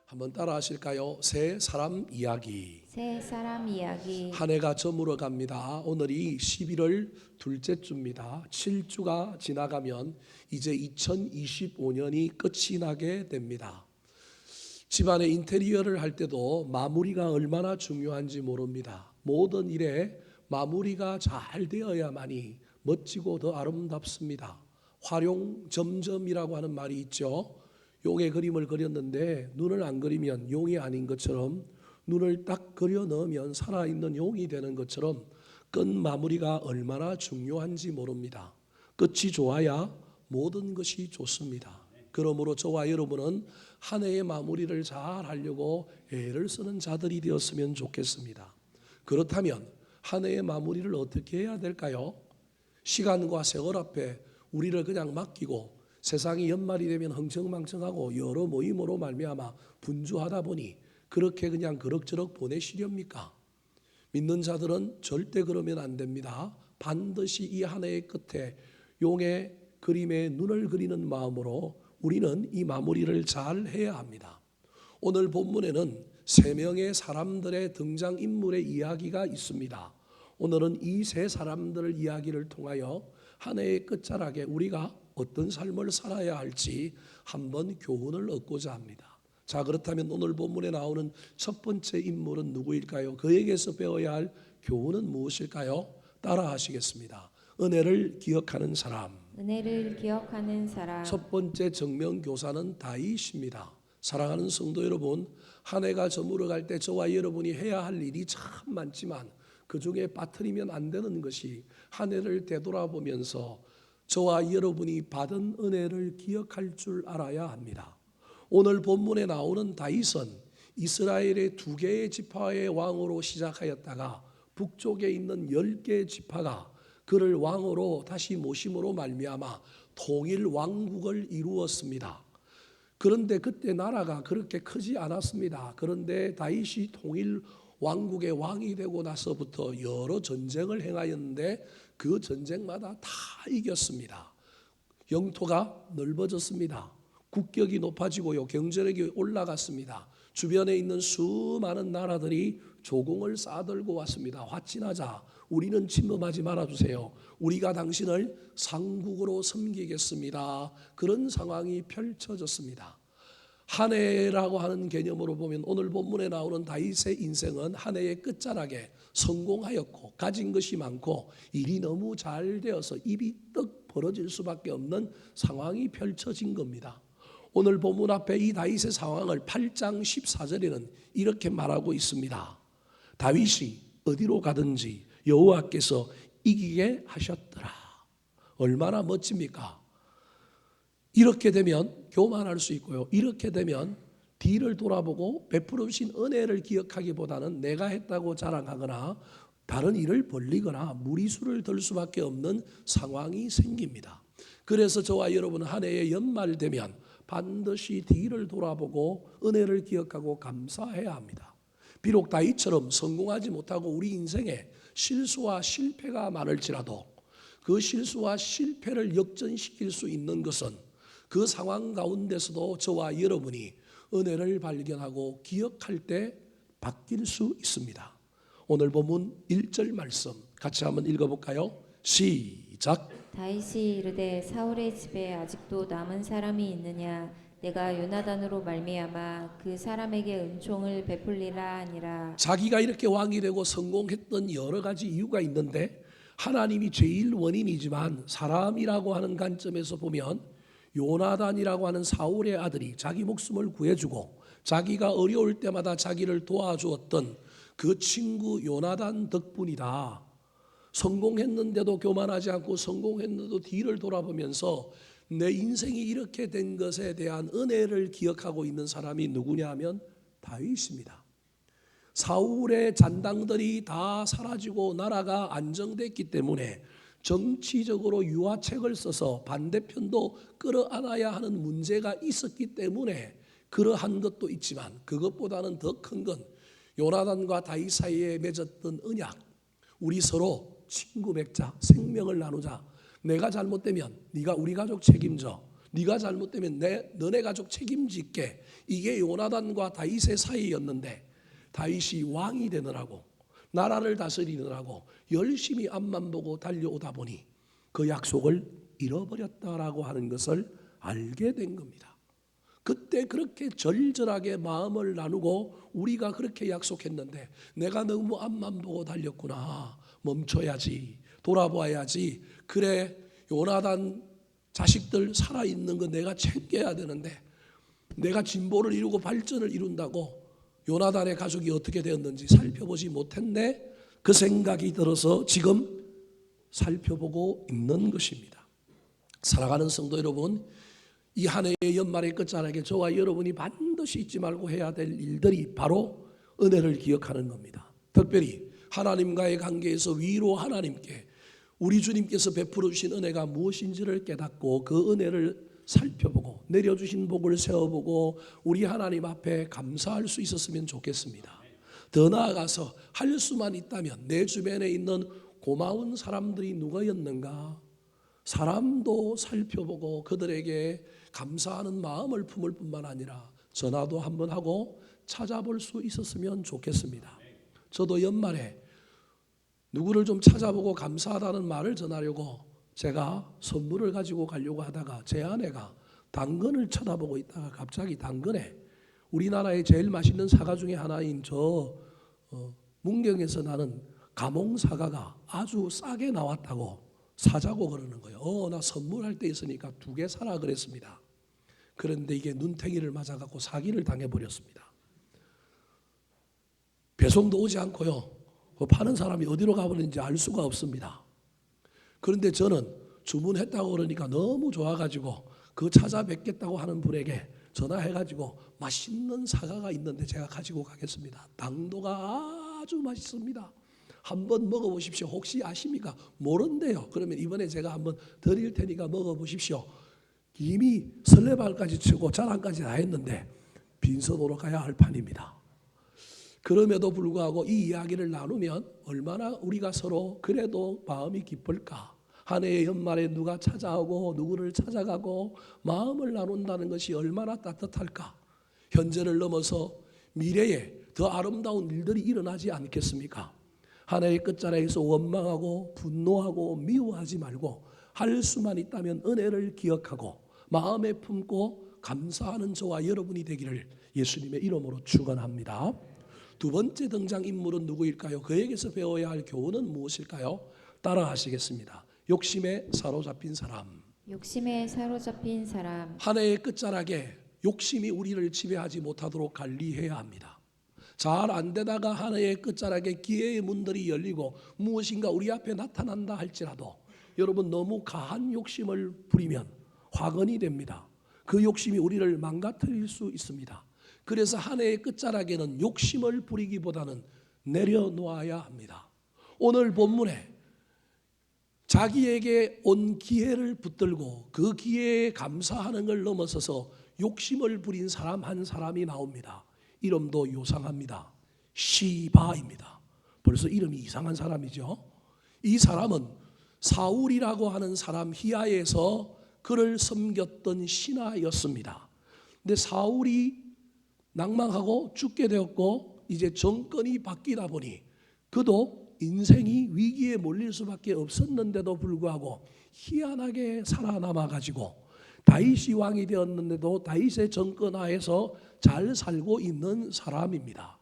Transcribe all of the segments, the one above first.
한번 따라 하실까요? 세 사람 이야기. 세 사람 이야기. 한 해가 저물어 갑니다. 오늘이 11월 둘째 주입니다. 7주가 지나가면 이제 2025년이 끝이 나게 됩니다. 집안의 인테리어를 할 때도 마무리가 얼마나 중요한지 모릅니다. 모든 일에 마무리가 잘 되어야만이 멋지고 더 아름답습니다. 활용점점이라고 하는 말이 있죠. 용의 그림을 그렸는데 눈을 안 그리면 용이 아닌 것처럼, 눈을 딱 그려 넣으면 살아있는 용이 되는 것처럼 끝 마무리가 얼마나 중요한지 모릅니다. 끝이 좋아야 모든 것이 좋습니다. 그러므로 저와 여러분은 한 해의 마무리를 잘 하려고 애를 쓰는 자들이 되었으면 좋겠습니다. 그렇다면 한 해의 마무리를 어떻게 해야 될까요? 시간과 세월 앞에 우리를 그냥 맡기고 세상이 연말이 되면 흥청망청하고 여러 모임으로 말미암아 분주하다 보니 그렇게 그냥 그럭저럭 보내시렵니까? 믿는 자들은 절대 그러면 안 됩니다. 반드시 이 한 해의 끝에 용의 그림에 눈을 그리는 마음으로 우리는 이 마무리를 잘 해야 합니다. 오늘 본문에는 세 명의 사람들의 등장인물의 이야기가 있습니다. 오늘은 이 세 사람들의 이야기를 통하여 한 해의 끝자락에 우리가 어떤 삶을 살아야 할지 한번 교훈을 얻고자 합니다. 자, 그렇다면 오늘 본문에 나오는 첫 번째 인물은 누구일까요? 그에게서 배워야 할 교훈은 무엇일까요? 따라 하시겠습니다. 은혜를 기억하는 사람. 은혜를 기억하는 사람. 첫 번째 정명교사는 다윗입니다. 사랑하는 성도 여러분, 한 해가 저물어 갈 때 저와 여러분이 해야 할 일이 참 많지만 그 중에 빠뜨리면 안 되는 것이 한 해를 되돌아보면서 저와 여러분이 받은 은혜를 기억할 줄 알아야 합니다. 오늘 본문에 나오는 다윗은 이스라엘의 2개의 지파의 왕으로 시작하였다가 북쪽에 있는 10개의 지파가 그를 왕으로 다시 모심으로 말미암아 통일 왕국을 이루었습니다. 그런데 그때 나라가 그렇게 크지 않았습니다. 그런데 다윗이 통일 왕국의 왕이 되고 나서부터 여러 전쟁을 행하였는데 그 전쟁마다 다 이겼습니다. 영토가 넓어졌습니다. 국격이 높아지고요, 경제력이 올라갔습니다. 주변에 있는 수많은 나라들이 조공을 싸들고 왔습니다. 화친하자, 우리는 침범하지 말아주세요. 우리가 당신을 상국으로 섬기겠습니다. 그런 상황이 펼쳐졌습니다. 한 해라고 하는 개념으로 보면 오늘 본문에 나오는 다윗의 인생은 한 해의 끝자락에 성공하였고 가진 것이 많고 일이 너무 잘 되어서 입이 떡 벌어질 수밖에 없는 상황이 펼쳐진 겁니다. 오늘 본문 앞에 이 다윗의 상황을 8장 14절에는 이렇게 말하고 있습니다. 다윗이 어디로 가든지 여호와께서 이기게 하셨더라. 얼마나 멋집니까? 이렇게 되면 교만할 수 있고요, 이렇게 되면 뒤를 돌아보고 베풀으신 은혜를 기억하기보다는 내가 했다고 자랑하거나 다른 일을 벌리거나 무리수를 들 수밖에 없는 상황이 생깁니다. 그래서 저와 여러분은 한 해의 연말 되면 반드시 뒤를 돌아보고 은혜를 기억하고 감사해야 합니다. 비록 다윗처럼 성공하지 못하고 우리 인생에 실수와 실패가 많을지라도 그 실수와 실패를 역전시킬 수 있는 것은 그 상황 가운데서도 저와 여러분이 은혜를 발견하고 기억할 때 바뀔 수 있습니다. 오늘 본문 1절 말씀 같이 한번 읽어볼까요? 시작. 다윗이 이르되 사울의 집에 아직도 남은 사람이 있느냐? 내가 요나단으로 말미암아 그 사람에게 은총을 베풀리라 하니라. 자기가 이렇게 왕이 되고 성공했던 여러 가지 이유가 있는데 하나님이 제일 원인이지만 사람이라고 하는 관점에서 보면 요나단이라고 하는 사울의 아들이 자기 목숨을 구해주고 자기가 어려울 때마다 자기를 도와주었던 그 친구 요나단 덕분이다. 성공했는데도 교만하지 않고 성공했는데도 뒤를 돌아보면서 내 인생이 이렇게 된 것에 대한 은혜를 기억하고 있는 사람이 누구냐 하면 다윗입니다. 사울의 잔당들이 다 사라지고 나라가 안정됐기 때문에 정치적으로 유화책을 써서 반대편도 끌어안아야 하는 문제가 있었기 때문에 그러한 것도 있지만 그것보다는 더 큰 건 요나단과 다윗 사이에 맺었던 언약, 우리 서로 친구 맺자, 생명을 나누자, 내가 잘못되면 네가 우리 가족 책임져. 네가 잘못되면 너네 가족 책임질게. 이게 요나단과 다윗의 사이였는데 다윗이 왕이 되느라고 나라를 다스리느라고 열심히 앞만 보고 달려오다 보니 그 약속을 잃어버렸다라고 하는 것을 알게 된 겁니다. 그때 그렇게 절절하게 마음을 나누고 우리가 그렇게 약속했는데 내가 너무 앞만 보고 달렸구나. 멈춰야지. 돌아봐야지. 그래, 요나단 자식들 살아있는 거 내가 챙겨야 되는데 내가 진보를 이루고 발전을 이룬다고 요나단의 가족이 어떻게 되었는지 살펴보지 못했네. 그 생각이 들어서 지금 살펴보고 있는 것입니다. 사랑하는 성도 여러분, 이 한 해의 연말의 끝자락에 저와 여러분이 반드시 잊지 말고 해야 될 일들이 바로 은혜를 기억하는 겁니다. 특별히 하나님과의 관계에서 위로 하나님께 우리 주님께서 베풀어 주신 은혜가 무엇인지를 깨닫고 그 은혜를 살펴보고 내려주신 복을 세워보고 우리 하나님 앞에 감사할 수 있었으면 좋겠습니다. 더 나아가서 할 수만 있다면 내 주변에 있는 고마운 사람들이 누구였는가 사람도 살펴보고 그들에게 감사하는 마음을 품을 뿐만 아니라 전화도 한번 하고 찾아볼 수 있었으면 좋겠습니다. 저도 연말에 누구를 좀 찾아보고 감사하다는 말을 전하려고 제가 선물을 가지고 가려고 하다가 제 아내가 당근을 쳐다보고 있다가 갑자기 당근에 우리나라의 제일 맛있는 사과 중에 하나인 문경에서 나는 가몽 사과가 아주 싸게 나왔다고 사자고 그러는 거예요. 나 선물할 때 있으니까 2개 사라 그랬습니다. 그런데 이게 눈탱이를 맞아갖고 사기를 당해버렸습니다. 배송도 오지 않고요. 파는 사람이 어디로 가버렸는지 알 수가 없습니다. 그런데 저는 주문했다고 그러니까 너무 좋아가지고 그 찾아뵙겠다고 하는 분에게 전화해가지고 맛있는 사과가 있는데 제가 가지고 가겠습니다. 당도가 아주 맛있습니다. 한번 먹어보십시오. 혹시 아십니까? 모른대요. 그러면 이번에 제가 한번 드릴 테니까 먹어보십시오. 이미 설레발까지 치고 자랑까지 다 했는데 빈손으로 가야 할 판입니다. 그럼에도 불구하고 이 이야기를 나누면 얼마나 우리가 서로 그래도 마음이 기쁠까. 한 해의 연말에 누가 찾아오고 누구를 찾아가고 마음을 나눈다는 것이 얼마나 따뜻할까. 현재를 넘어서 미래에 더 아름다운 일들이 일어나지 않겠습니까? 한 해의 끝자락에서 원망하고 분노하고 미워하지 말고 할 수만 있다면 은혜를 기억하고 마음에 품고 감사하는 저와 여러분이 되기를 예수님의 이름으로 축원합니다. 두 번째 등장인물은 누구일까요? 그에게서 배워야 할 교훈은 무엇일까요? 따라 하시겠습니다. 욕심에 사로잡힌 사람. 욕심에 사로잡힌 사람. 한 해의 끝자락에 욕심이 우리를 지배하지 못하도록 관리해야 합니다. 잘 안 되다가 한 해의 끝자락에 기회의 문들이 열리고 무엇인가 우리 앞에 나타난다 할지라도 여러분 너무 가한 욕심을 부리면 화근이 됩니다. 그 욕심이 우리를 망가뜨릴 수 있습니다. 그래서 한 해의 끝자락에는 욕심을 부리기보다는 내려놓아야 합니다. 오늘 본문에 자기에게 온 기회를 붙들고 그 기회에 감사하는 걸 넘어서서 욕심을 부린 사람 한 사람이 나옵니다. 이름도 요상합니다. 시바입니다. 벌써 이름이 이상한 사람이죠. 이 사람은 사울이라고 하는 사람 히야에서 그를 섬겼던 신하였습니다. 근데 사울이 낭망하고 죽게 되었고 이제 정권이 바뀌다 보니 그도 인생이 위기에 몰릴 수밖에 없었는데도 불구하고 희한하게 살아남아 가지고 다윗이 왕이 되었는데도 다윗의 정권 하에서 잘 살고 있는 사람입니다.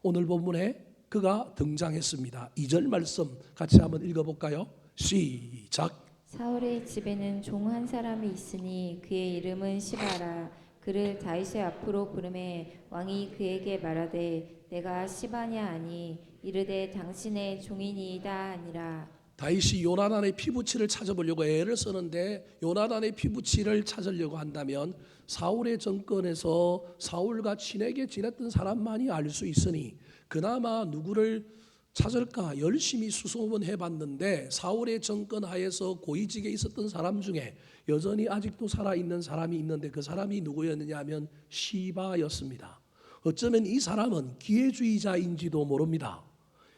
오늘 본문에 그가 등장했습니다. 2절 말씀 같이 한번 읽어볼까요? 시작. 사울의 집에는 종 한 사람이 있으니 그의 이름은 시바라. 그를 다윗의 앞으로 부르매 왕이 그에게 말하되 내가 시바냐 하니 이르되 당신의 종이니이다 하니라. 다윗이 요나단의 피부치를 찾아보려고 애를 쓰는데 요나단의 피부치를 찾으려고 한다면 사울의 정권에서 사울과 친하게 지냈던 사람만이 알 수 있으니 그나마 누구를 찾을까 열심히 수소문해 봤는데 사울의 정권 하에서 고위직에 있었던 사람 중에 여전히 아직도 살아있는 사람이 있는데 그 사람이 누구였느냐 하면 시바였습니다. 어쩌면 이 사람은 기회주의자인지도 모릅니다.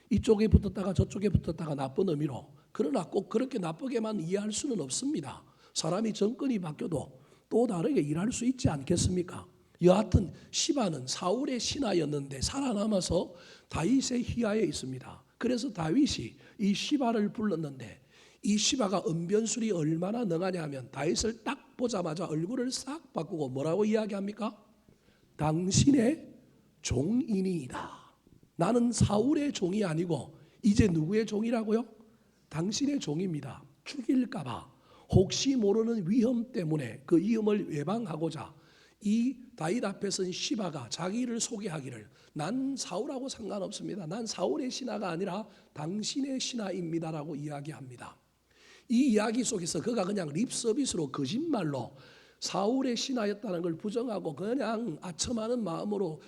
이쪽에 붙었다가 저쪽에 붙었다가 나쁜 의미로 그러나 꼭 그렇게 나쁘게만 이해할 수는 없습니다. 사람이 정권이 바뀌어도 또 다르게 일할 수 있지 않겠습니까? 여하튼 시바는 사울의 신하였는데 살아남아서 다윗의 휘하에 있습니다. 그래서 다윗이 이 시바를 불렀는데 이 시바가 언변술이 얼마나 능하냐 하면 다윗을 딱 보자마자 얼굴을 싹 바꾸고 뭐라고 이야기합니까? 당신의 종이니이다. 나는 사울의 종이 아니고 이제 누구의 종이라고요? 당신의 종입니다. 죽일까 봐 혹시 모르는 위험 때문에 그 위험을 예방하고자 이 다윗 앞에 선 시바가 자기를 소개하기를 난 사울하고 상관없습니다. 난 사울의 신하가 아니라 당신의 신하입니다라고 이야기합니다. 이 이야기 속에서 그가 그냥 립서비스로 거짓말로 사울의 신하였다는 걸 부정하고 그냥 아첨하는 마음으로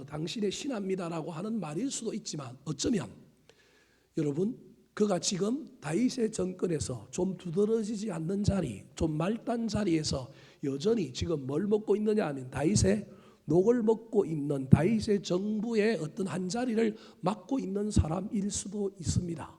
당신의 신하입니다라고 하는 말일 수도 있지만 어쩌면 여러분 그가 지금 다윗의 정권에서 좀 두드러지지 않는 자리, 좀 말단 자리에서 여전히 지금 뭘 먹고 있느냐 하면 다윗의 녹을 먹고 있는 다윗의 정부의 어떤 한 자리를 맡고 있는 사람일 수도 있습니다.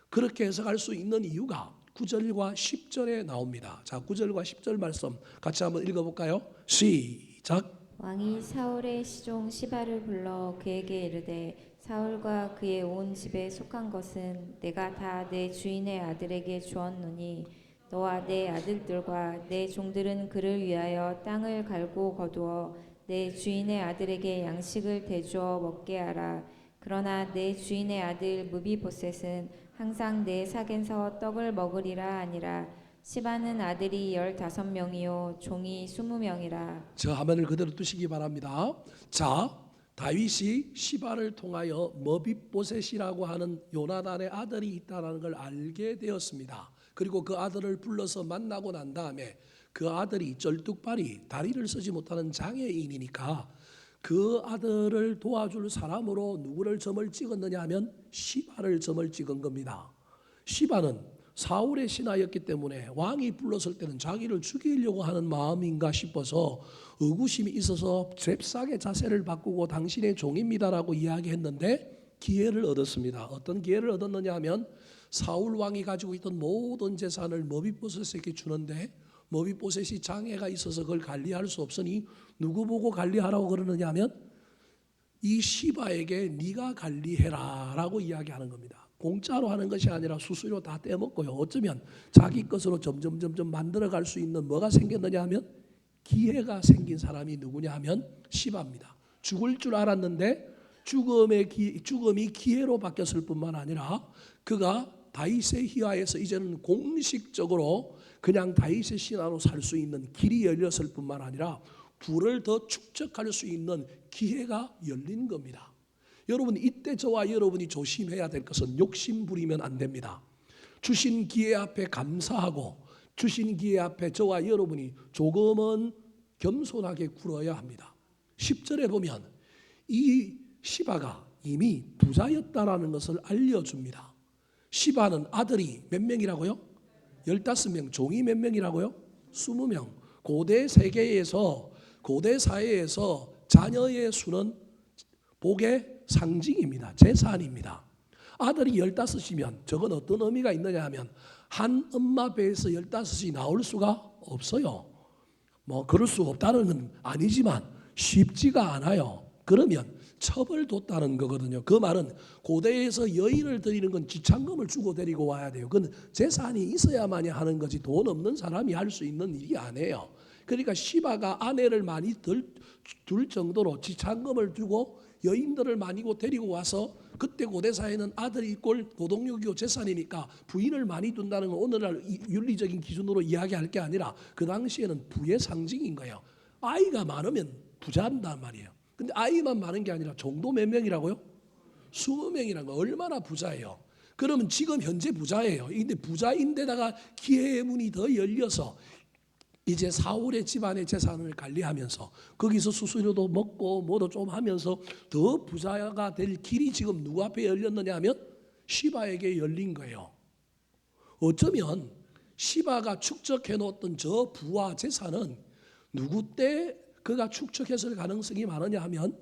그렇게 해석할 수 있는 이유가 9절과 10절에 나옵니다. 자, 9절과 10절 말씀 같이 한번 읽어볼까요? 시작. 왕이 사울의 시종 시바를 불러 그에게 이르되 사울과 그의 온 집에 속한 것은 내가 다 내 주인의 아들에게 주었노니 너와 내 아들들과 내 종들은 그를 위하여 땅을 갈고 거두어 내 주인의 아들에게 양식을 대주어 먹게 하라. 그러나 내 주인의 아들 무비보셋은 항상 내 sak에서 떡을 먹으리라 아니라 시바는 아들이 15명이요 종이 20명이라. 저 화면을 그대로 두시기 바랍니다. 자, 다윗이 시바를 통하여 머비보셋이라고 하는 요나단의 아들이 있다는 걸 알게 되었습니다. 그리고 그 아들을 불러서 만나고 난 다음에 그 아들이 쩔뚝발이 다리를 쓰지 못하는 장애인이니까 그 아들을 도와줄 사람으로 누구를 점을 찍었느냐 하면 시바를 점을 찍은 겁니다. 시바는 사울의 신하였기 때문에 왕이 불렀을 때는 자기를 죽이려고 하는 마음인가 싶어서 의구심이 있어서 잽싸게 자세를 바꾸고 당신의 종입니다라고 이야기했는데 기회를 얻었습니다. 어떤 기회를 얻었느냐 하면 사울 왕이 가지고 있던 모든 재산을 머비보셋에게 주는데 머비보셋이 장애가 있어서 그걸 관리할 수 없으니 누구 보고 관리하라고 그러느냐 하면 이 시바에게 네가 관리해라라고 이야기하는 겁니다. 공짜로 하는 것이 아니라 수수료 다 떼먹고요. 어쩌면 자기 것으로 점점 만들어갈 수 있는 뭐가 생겼느냐 하면 기회가 생긴 사람이 누구냐 하면 시바입니다. 죽을 줄 알았는데 죽음이 기회로 바뀌었을 뿐만 아니라 그가 다윗의 희하에서 이제는 공식적으로 그냥 다윗의 신하로 살 수 있는 길이 열렸을 뿐만 아니라 부를 더 축적할 수 있는 기회가 열린 겁니다. 여러분 이때 저와 여러분이 조심해야 될 것은 욕심 부리면 안 됩니다. 주신 기회 앞에 감사하고 주신 기회 앞에 저와 여러분이 조금은 겸손하게 굴어야 합니다. 10절에 보면 이 시바가 이미 부자였다라는 것을 알려줍니다. 시바는 아들이 몇 명이라고요? 15명. 종이 몇 명이라고요? 20명. 고대 세계에서 고대 사회에서 자녀의 수는 복의 상징입니다. 재산입니다. 아들이 15이면 저건 어떤 의미가 있느냐 하면 한 엄마 배에서 15이 나올 수가 없어요. 뭐 그럴 수 없다는 건 아니지만 쉽지가 않아요. 그러면 첩을 뒀다는 거거든요. 그 말은 고대에서 여인을 드리는 건 지참금을 주고 데리고 와야 돼요. 그건 재산이 있어야만이 하는 거지 돈 없는 사람이 할 수 있는 일이 아니에요. 그러니까 시바가 아내를 많이 둘 정도로 지참금을 주고 여인들을 많이 데리고 와서 그때 고대 사회는 아들이 꼴 고동육이고 재산이니까 부인을 많이 둔다는 건 오늘날 윤리적인 기준으로 이야기할 게 아니라 그 당시에는 부의 상징인 거예요. 아이가 많으면 부자한단 말이에요. 근데 아이만 많은 게 아니라 종도 몇 명이라고요? 20명이라는 거 얼마나 부자예요. 그러면 지금 현재 부자예요. 근데 부자인데다가 기회의 문이 더 열려서 이제 사울의 집안의 재산을 관리하면서 거기서 수수료도 먹고 뭐도 좀 하면서 더 부자가 될 길이 지금 누구 앞에 열렸느냐 하면 시바에게 열린 거예요. 어쩌면 시바가 축적해 놓았던 저 부와 재산은 누구 때 그가 축적했을 가능성이 많으냐 하면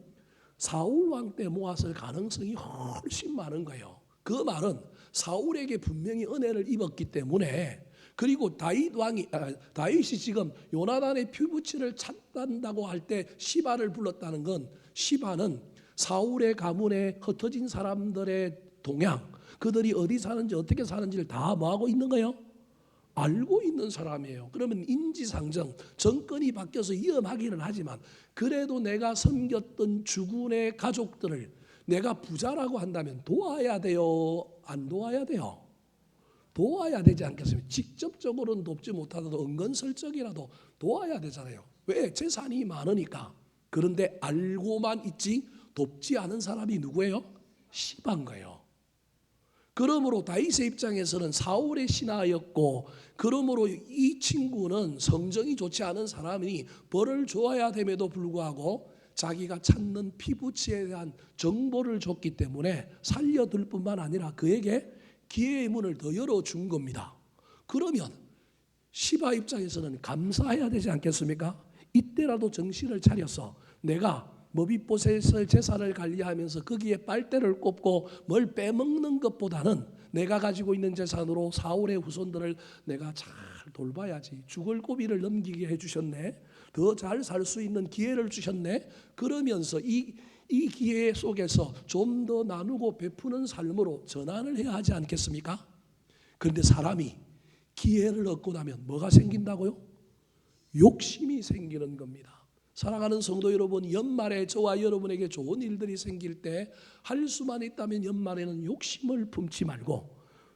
사울 왕 때 모았을 가능성이 훨씬 많은 거예요. 그 말은 사울에게 분명히 은혜를 입었기 때문에, 그리고 다윗이 지금 요나단의 피부치를 찾는다고 할 때 시바를 불렀다는 건, 시바는 사울의 가문에 흩어진 사람들의 동향, 그들이 어디 사는지 어떻게 사는지를 다 뭐하고 있는 거예요? 알고 있는 사람이에요. 그러면 인지상정, 정권이 바뀌어서 위험하기는 하지만 그래도 내가 섬겼던 주군의 가족들을 내가 부자라고 한다면 도와야 돼요? 안 도와야 돼요? 도와야 되지 않겠습니까? 직접적으로는 돕지 못하더라도 은근슬쩍이라도 도와야 되잖아요. 왜? 재산이 많으니까. 그런데 알고만 있지 돕지 않은 사람이 누구예요? 시바인 거예요. 그러므로 다윗의 입장에서는 사울의 신하였고, 그러므로 이 친구는 성정이 좋지 않은 사람이니 벌을 줘야 됨에도 불구하고 자기가 찾는 피부치에 대한 정보를 줬기 때문에 살려둘 뿐만 아니라 그에게 기회의 문을 더 열어준 겁니다. 그러면 시바 입장에서는 감사해야 되지 않겠습니까? 이때라도 정신을 차려서 내가 머비보셋의 제사를 관리하면서 거기에 빨대를 꼽고 뭘 빼먹는 것보다는 내가 가지고 있는 재산으로 사울의 후손들을 내가 잘 돌봐야지. 죽을 고비를 넘기게 해주셨네. 더 잘 살 수 있는 기회를 주셨네. 그러면서 이 기회 속에서 좀 더 나누고 베푸는 삶으로 전환을 해야 하지 않겠습니까? 그런데 사람이 기회를 얻고 나면 뭐가 생긴다고요? 욕심이 생기는 겁니다. 사랑하는 성도 여러분, 연말에 저와 여러분에게 좋은 일들이 생길 때 할 수만 있다면 연말에는 욕심을 품지 말고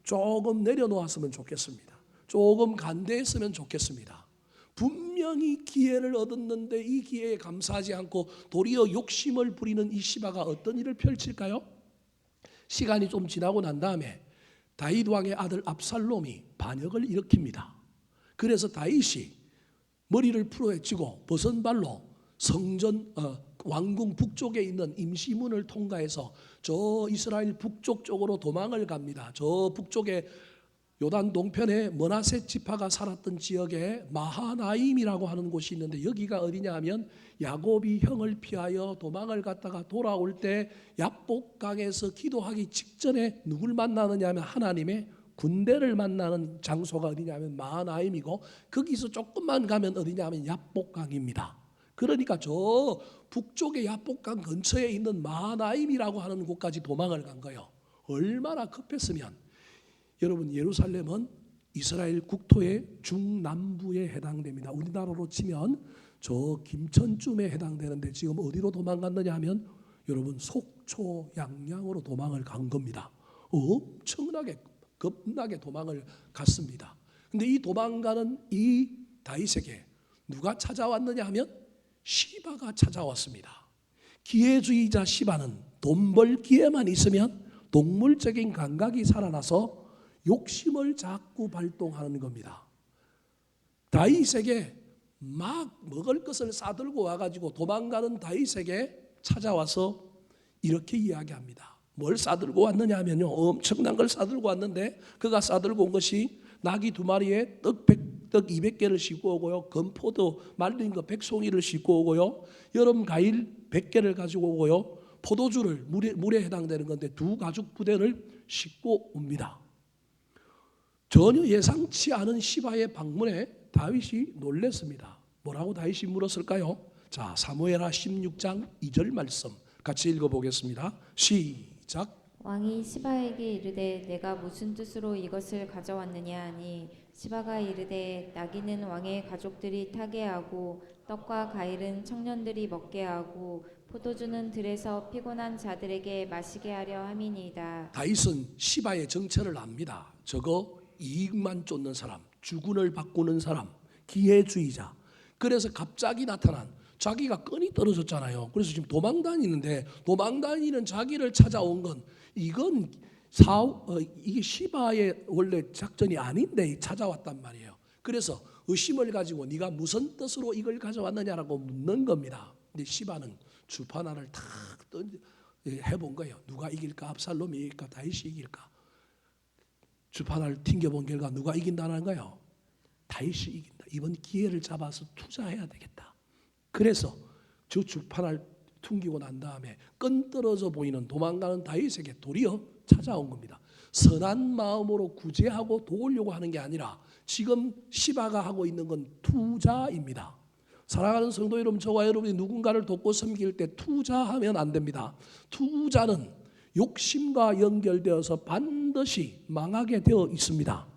조금 내려놓았으면 좋겠습니다. 조금 간대했으면 좋겠습니다. 분명히 기회를 얻었는데 이 기회에 감사하지 않고 도리어 욕심을 부리는 이 시바가 어떤 일을 펼칠까요? 시간이 좀 지나고 난 다음에 다윗 왕의 아들 압살롬이 반역을 일으킵니다. 그래서 다윗이 머리를 풀어헤치고 버선발로 성전 왕궁 북쪽에 있는 임시문을 통과해서 저 이스라엘 북쪽 쪽으로 도망을 갑니다. 저 북쪽에 요단 동편에 머나세 지파가 살았던 지역에 마하나임이라고 하는 곳이 있는데, 여기가 어디냐 하면 야곱이 형을 피하여 도망을 갔다가 돌아올 때 야복강에서 기도하기 직전에 누굴 만나느냐 하면 하나님의 군대를 만나는 장소가 어디냐면 마하나임이고, 거기서 조금만 가면 어디냐면 야복강입니다. 그러니까 저 북쪽의 야복강 근처에 있는 마하나임이라고 하는 곳까지 도망을 간 거예요. 얼마나 급했으면. 여러분, 예루살렘은 이스라엘 국토의 중남부에 해당됩니다. 우리나라로 치면 저 김천쯤에 해당되는데 지금 어디로 도망갔느냐 하면 여러분 속초 양양으로 도망을 간 겁니다. 엄청나게 겁나게 도망을 갔습니다. 근데 이 도망가는 이 다윗에게 누가 찾아왔느냐 하면 시바가 찾아왔습니다. 기회주의자 시바는 돈 벌 기회만 있으면 동물적인 감각이 살아나서 욕심을 자꾸 발동하는 겁니다. 다윗에게 막 먹을 것을 싸들고 와가지고 도망가는 다윗에게 찾아와서 이렇게 이야기합니다. 뭘 싸들고 왔느냐 하면요, 엄청난 걸 싸들고 왔는데 그가 싸들고 온 것이 나귀 2마리에 떡 200개를 싣고 오고요, 건포도 말린 거 100송이를 싣고 오고요, 여름 과일 100개를 가지고 오고요, 포도주를 물에 해당되는 건데 2가죽 부대를 싣고 옵니다. 전혀 예상치 않은 시바의 방문에 다윗이 놀랐습니다. 뭐라고 다윗이 물었을까요? 자, 사무엘하 16장 2절 말씀 같이 읽어보겠습니다. 시작. 왕이 시바에게 이르되 내가 무슨 뜻으로 이것을 가져왔느냐 하니 시바가 이르되 나귀는 왕의 가족들이 타게 하고 떡과 과일은 청년들이 먹게 하고 포도주는 들에서 피곤한 자들에게 마시게 하려 함이니이다. 다윗은 시바의 정체를 압니다. 저거 이익만 쫓는 사람, 주군을 바꾸는 사람, 기회주의자. 그래서 갑자기 나타난, 자기가 끈이 떨어졌잖아요. 그래서 지금 도망다니는데 도망다니는 자기를 찾아온 건 이건 이게 시바의 원래 작전이 아닌데 찾아왔단 말이에요. 그래서 의심을 가지고 네가 무슨 뜻으로 이걸 가져왔느냐라고 묻는 겁니다. 근데 시바는 주판알을 탁 해본 거예요. 누가 이길까? 압살롬이 이길까? 다윗이 이길까? 주판을 튕겨본 결과 누가 이긴다는 거예요? 다윗이 이긴다. 이번 기회를 잡아서 투자해야 되겠다. 그래서 저 주판을 튕기고 난 다음에 끈 떨어져 보이는 도망가는 다윗에게 도리어 찾아온 겁니다. 선한 마음으로 구제하고 도우려고 하는 게 아니라 지금 시바가 하고 있는 건 투자입니다. 사랑하는 성도 여러분, 저와 여러분이 누군가를 돕고 섬길 때 투자하면 안 됩니다. 투자는 욕심과 연결되어서 반드시 망하게 되어 있습니다.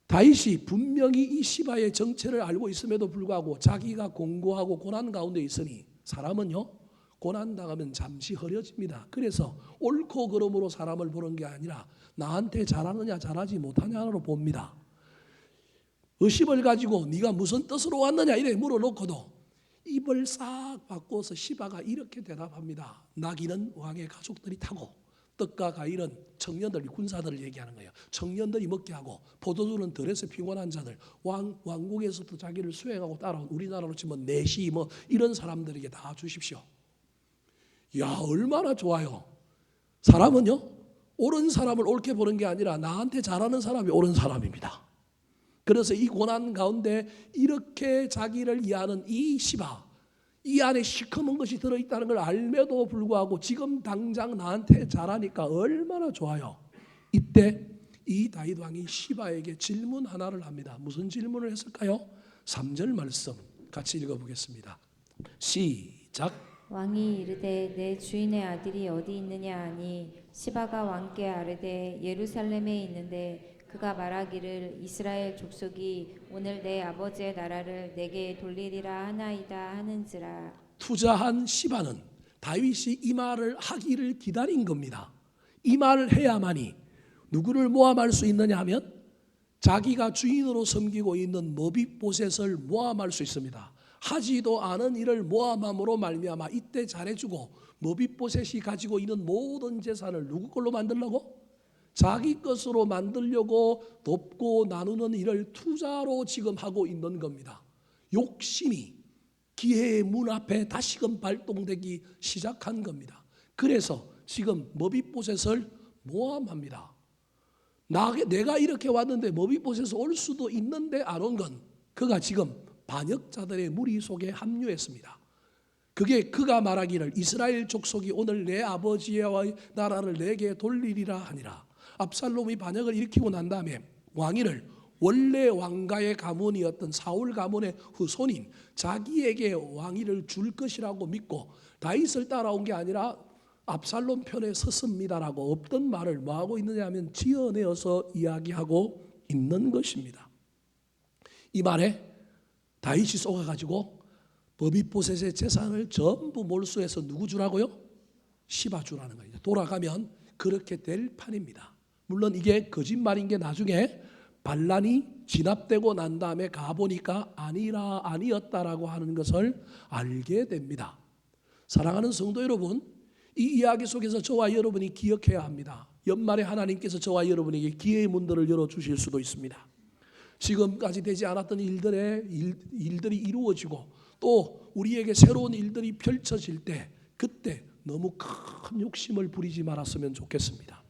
다윗이 분명히 이 시바의 정체를 알고 있음에도 불구하고 자기가 공고하고 고난 가운데 있으니 사람은요, 고난당하면 잠시 흐려집니다. 그래서 옳고 그름으로 사람을 보는 게 아니라 나한테 잘하느냐 잘하지 못하냐로 봅니다. 의심을 가지고 네가 무슨 뜻으로 왔느냐 이래 물어놓고도 입을 싹 바꿔서 시바가 이렇게 대답합니다. 나귀는 왕의 가족들이 타고 떡과 과일은 청년들, 군사들을 얘기하는 거예요. 청년들이 먹게 하고 포도주는 들에서 피곤한 자들, 왕국에서도 자기를 수행하고 따라온 우리나라로 치면 내시 뭐 이런 사람들에게 다 주십시오. 야, 얼마나 좋아요. 사람은요, 옳은 사람을 옳게 보는 게 아니라 나한테 잘하는 사람이 옳은 사람입니다. 그래서 이 고난 가운데 이렇게 자기를 이해하는 이 시바, 이 안에 시커먼 것이 들어있다는 걸 알매도 불구하고 지금 당장 나한테 잘하니까 얼마나 좋아요. 이때 이 다윗 왕이 시바에게 질문 하나를 합니다. 무슨 질문을 했을까요? 3절 말씀 같이 읽어보겠습니다. 시작. 왕이 이르되 내 주인의 아들이 어디 있느냐 하니 시바가 왕께 아뢰되 예루살렘에 있는데 그가 말하기를 이스라엘 족속이 오늘 내 아버지의 나라를 내게 돌리리라 하나이다 하는지라. 투자한 시바는 다윗이 이 말을 하기를 기다린 겁니다. 이 말을 해야만이 누구를 모함할 수 있느냐 하면 자기가 주인으로 섬기고 있는 머비보셋을 모함할 수 있습니다. 하지도 않은 일을 모함함으로 말미암아 이때 잘해주고 머비보셋이 가지고 있는 모든 재산을 누구 걸로 만들려고? 자기 것으로 만들려고 돕고 나누는 일을 투자로 지금 하고 있는 겁니다. 욕심이 기회의 문 앞에 다시금 발동되기 시작한 겁니다. 그래서 지금 머비보셋을 모함합니다. 내가 이렇게 왔는데 머비보셋에서 올 수도 있는데 안 온 건 그가 지금 반역자들의 무리 속에 합류했습니다. 그게 그가 말하기를 이스라엘 족속이 오늘 내 아버지의 나라를 내게 돌리리라 하니라. 압살롬이 반역을 일으키고 난 다음에 왕위를 원래 왕가의 가문이었던 사울 가문의 후손인 자기에게 왕위를 줄 것이라고 믿고 다윗을 따라온 게 아니라 압살롬 편에 섰습니다라고 없던 말을 뭐하고 있느냐 하면 지어내어서 이야기하고 있는 것입니다. 이 말에 다윗이 속아가지고 머비보셋의 재산을 전부 몰수해서 누구 주라고요? 시바 주라는 거예요. 돌아가면 그렇게 될 판입니다. 물론 이게 거짓말인 게 나중에 반란이 진압되고 난 다음에 가보니까 아니었다라고 하는 것을 알게 됩니다. 사랑하는 성도 여러분, 이 이야기 속에서 저와 여러분이 기억해야 합니다. 연말에 하나님께서 저와 여러분에게 기회의 문들을 열어주실 수도 있습니다. 지금까지 되지 않았던 일들이 이루어지고 또 우리에게 새로운 일들이 펼쳐질 때 그때 너무 큰 욕심을 부리지 말았으면 좋겠습니다.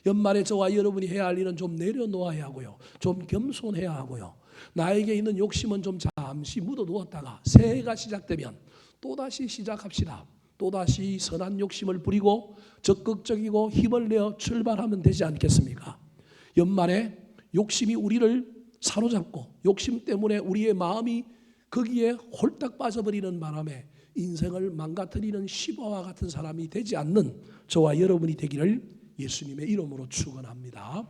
연말에 저와 여러분이 해야 할 일은 좀 내려놓아야 하고요. 좀 겸손해야 하고요. 나에게 있는 욕심은 좀 잠시 묻어두었다가 새해가 시작되면 또다시 시작합시다. 또다시 선한 욕심을 부리고 적극적이고 힘을 내어 출발하면 되지 않겠습니까? 연말에 욕심이 우리를 사로잡고 욕심 때문에 우리의 마음이 거기에 홀딱 빠져버리는 바람에 인생을 망가뜨리는 시바와 같은 사람이 되지 않는 저와 여러분이 되기를 예수님의 이름으로 축원합니다.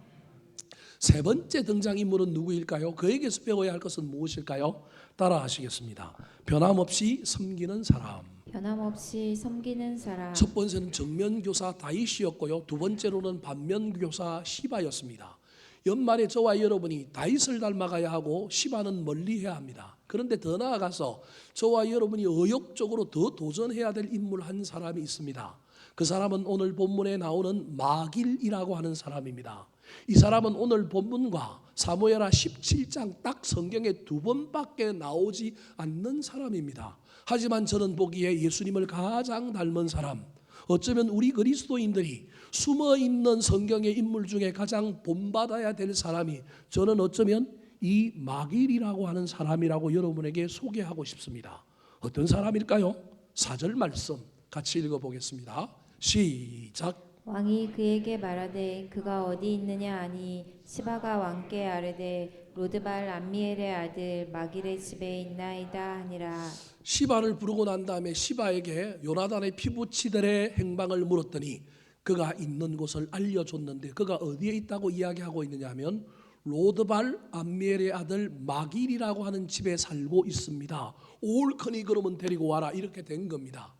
세 번째 등장인물은 누구일까요? 그에게서 배워야 할 것은 무엇일까요? 따라하시겠습니다. 변함없이 섬기는 사람. 변함없이 섬기는 사람. 첫 번째는 정면교사 다윗이었고요. 두 번째로는 반면교사 시바였습니다. 연말에 저와 여러분이 다윗을 닮아가야 하고 시바는 멀리해야 합니다. 그런데 더 나아가서 저와 여러분이 의욕적으로 더 도전해야 될 인물 한 사람이 있습니다. 그 사람은 오늘 본문에 나오는 마길이라고 하는 사람입니다. 이 사람은 오늘 본문과 사무엘하 17장 딱 성경에 두 번밖에 나오지 않는 사람입니다. 하지만 저는 보기에 예수님을 가장 닮은 사람, 어쩌면 우리 그리스도인들이 숨어있는 성경의 인물 중에 가장 본받아야 될 사람이 저는 어쩌면 이 마길이라고 하는 사람이라고 여러분에게 소개하고 싶습니다. 어떤 사람일까요? 4절 말씀 같이 읽어보겠습니다. 시작. 왕이 그에게 말하되 그가 어디 있느냐 하니 시바가 왕께 아뢰되 로드발 암미엘의 아들 마길의 집에 있나이다 하니라. 시바를 부르고 난 다음에 시바에게 요나단의 피부치들의 행방을 물었더니 그가 있는 곳을 알려줬는데 그가 어디에 있다고 이야기하고 있느냐 하면 로드발 암미엘의 아들 마길이라고 하는 집에 살고 있습니다. 옳거니 그러면 데리고 와라, 이렇게 된 겁니다.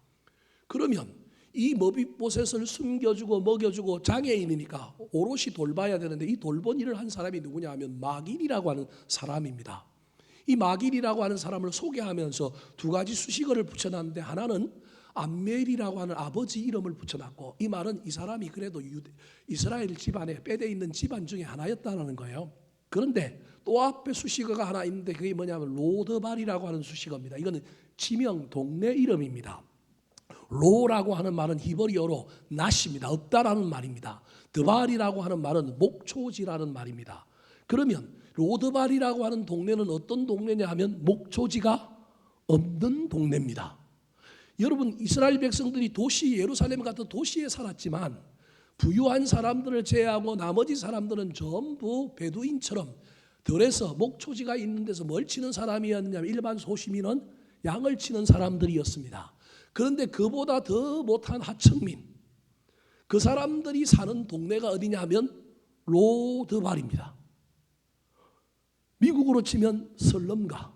그러면 이 머비보셋을 숨겨주고 먹여주고 장애인이니까 오롯이 돌봐야 되는데 이 돌본 일을 한 사람이 누구냐 하면 마길이라고 하는 사람입니다. 이 마길이라고 하는 사람을 소개하면서 두 가지 수식어를 붙여놨는데 하나는 암멜이라고 하는 아버지 이름을 붙여놨고, 이 말은 이 사람이 그래도 이스라엘 집안에 빼대 있는 집안 중에 하나였다는 거예요. 그런데 또 앞에 수식어가 하나 있는데 그게 뭐냐면 로드발이라고 하는 수식어입니다. 이거는 지명 동네 이름입니다. 로라고 하는 말은 히브리어로 낫입니다. 없다라는 말입니다. 드발이라고 하는 말은 목초지라는 말입니다. 그러면 로드발이라고 하는 동네는 어떤 동네냐 하면 목초지가 없는 동네입니다. 여러분, 이스라엘 백성들이 도시 예루살렘 같은 도시에 살았지만 부유한 사람들을 제외하고 나머지 사람들은 전부 베두인처럼 들에서 목초지가 있는 데서 뭘 치는 사람이었냐면 일반 소시민은 양을 치는 사람들이었습니다. 그런데 그보다 더 못한 하층민, 그 사람들이 사는 동네가 어디냐 하면 로드발입니다. 미국으로 치면 설럼가,